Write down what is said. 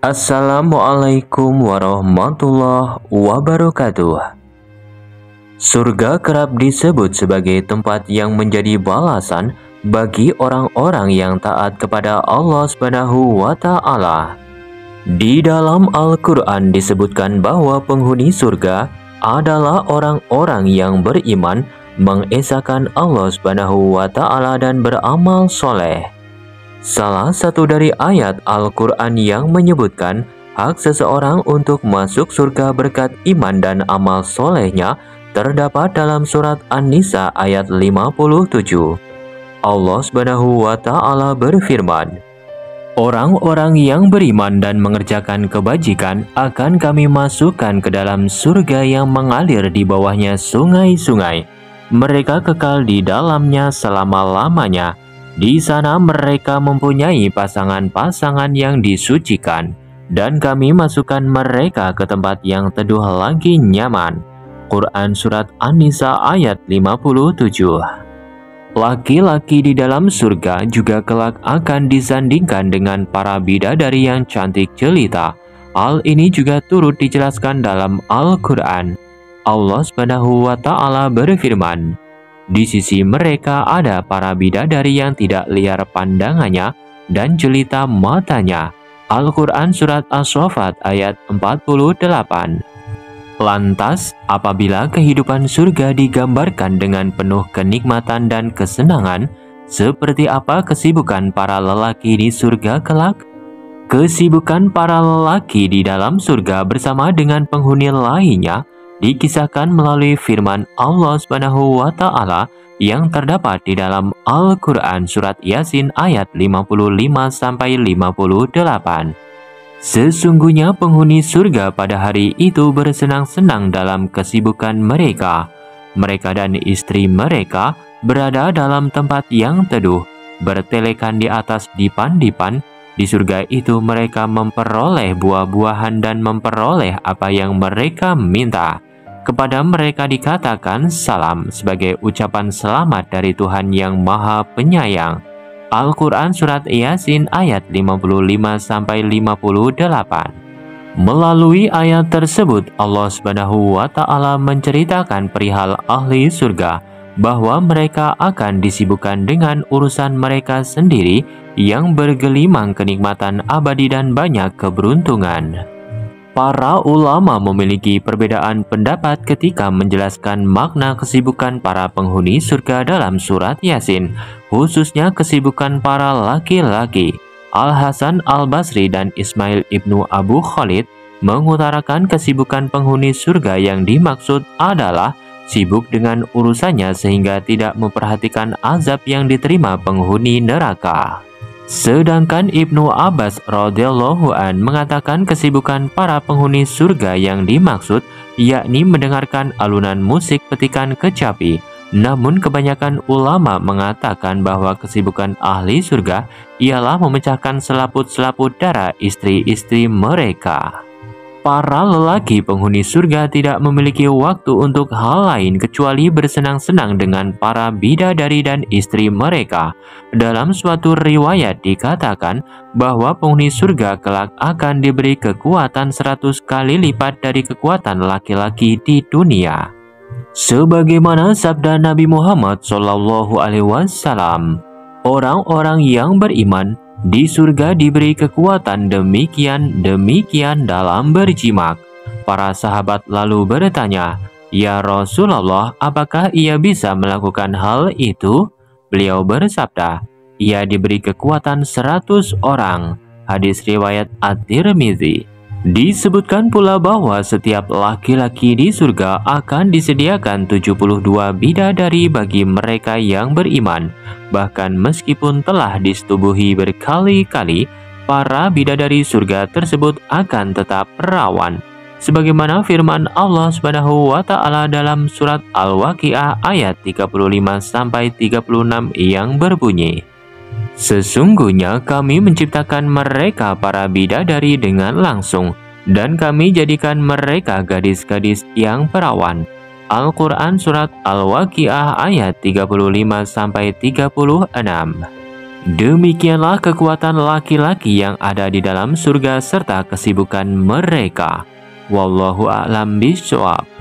Assalamualaikum warahmatullahi wabarakatuh. Surga kerap disebut sebagai tempat yang menjadi balasan bagi orang-orang yang taat kepada Allah Subhanahu wa Ta'ala. Di dalam Al-Quran disebutkan bahwa penghuni surga adalah orang-orang yang beriman, mengesahkan Allah Subhanahu wa Ta'ala, dan beramal soleh. Salah satu dari ayat Al-Quran yang menyebutkan hak seseorang untuk masuk surga berkat iman dan amal solehnya terdapat dalam surat An-Nisa ayat 57. Allah Subhanahu wa Ta'ala berfirman, "Orang-orang yang beriman dan mengerjakan kebajikan akan Kami masukkan ke dalam surga yang mengalir di bawahnya sungai-sungai. Mereka kekal di dalamnya selama-lamanya. Di sana mereka mempunyai pasangan-pasangan yang disucikan, dan Kami masukkan mereka ke tempat yang teduh lagi nyaman." Quran Surat An-Nisa ayat 57. Laki-laki di dalam surga juga kelak akan disandingkan dengan para bidadari yang cantik jelita. Hal ini juga turut dijelaskan dalam Al-Quran. Allah Subhanahu wa Ta'ala berfirman, "Di sisi mereka ada para bidadari yang tidak liar pandangannya dan jelita matanya." Al-Quran Surat As-Saffat ayat 48. Lantas, apabila kehidupan surga digambarkan dengan penuh kenikmatan dan kesenangan, seperti apa kesibukan para lelaki di surga kelak? Kesibukan para lelaki di dalam surga bersama dengan penghuni lainnya dikisahkan melalui firman Allah Subhanahu wa Ta'ala yang terdapat di dalam Al-Quran Surat Yasin ayat 55-58. Sesungguhnya penghuni surga pada hari itu bersenang-senang dalam kesibukan mereka. Mereka dan istri mereka berada dalam tempat yang teduh, bertelekan di atas dipan-dipan. Di surga itu mereka memperoleh buah-buahan dan memperoleh apa yang mereka minta. Kepada mereka dikatakan salam sebagai ucapan selamat dari Tuhan yang Maha Penyayang. Al-Quran Surat Yasin ayat 55-58. Melalui ayat tersebut Allah Subhanahu wa Ta'ala menceritakan perihal ahli surga, bahwa mereka akan disibukkan dengan urusan mereka sendiri yang bergelimang kenikmatan abadi dan banyak keberuntungan. Para ulama memiliki perbedaan pendapat ketika menjelaskan makna kesibukan para penghuni surga dalam surat Yasin, khususnya kesibukan para laki-laki. Al-Hasan Al-Basri dan Ismail ibnu Abu Khalid mengutarakan kesibukan penghuni surga yang dimaksud adalah sibuk dengan urusannya sehingga tidak memperhatikan azab yang diterima penghuni neraka. Sedangkan Ibnu Abbas radhiyallahu an mengatakan kesibukan para penghuni surga yang dimaksud yakni mendengarkan alunan musik petikan kecapi. Namun kebanyakan ulama mengatakan bahwa kesibukan ahli surga ialah memecahkan selaput-selaput darah istri-istri mereka. Para lelaki penghuni surga tidak memiliki waktu untuk hal lain kecuali bersenang-senang dengan para bidadari dan istri mereka. Dalam suatu riwayat dikatakan bahwa penghuni surga kelak akan diberi kekuatan 100 kali lipat dari kekuatan laki-laki di dunia. Sebagaimana sabda Nabi Muhammad SAW, orang-orang yang beriman di surga diberi kekuatan demikian dalam berjimak. Para sahabat lalu bertanya, "Ya Rasulullah, apakah ia bisa melakukan hal itu?" Beliau bersabda, "Ia diberi kekuatan 100 orang." Hadis riwayat At-Tirmidzi. Disebutkan pula bahwa setiap laki-laki di surga akan disediakan 72 bidadari bagi mereka yang beriman. Bahkan meskipun telah disetubuhi berkali-kali, para bidadari surga tersebut akan tetap perawan. Sebagaimana firman Allah Subhanahu wa Ta'ala dalam surat Al-Waqiah ayat 35-36 yang berbunyi, "Sesungguhnya kami menciptakan mereka para bidadari dengan langsung, dan kami jadikan mereka gadis-gadis yang perawan." Al-Quran Surat Al-Waqiah ayat 35-36. Demikianlah kekuatan laki-laki yang ada di dalam surga serta kesibukan mereka. Wallahu a'lam bishawab.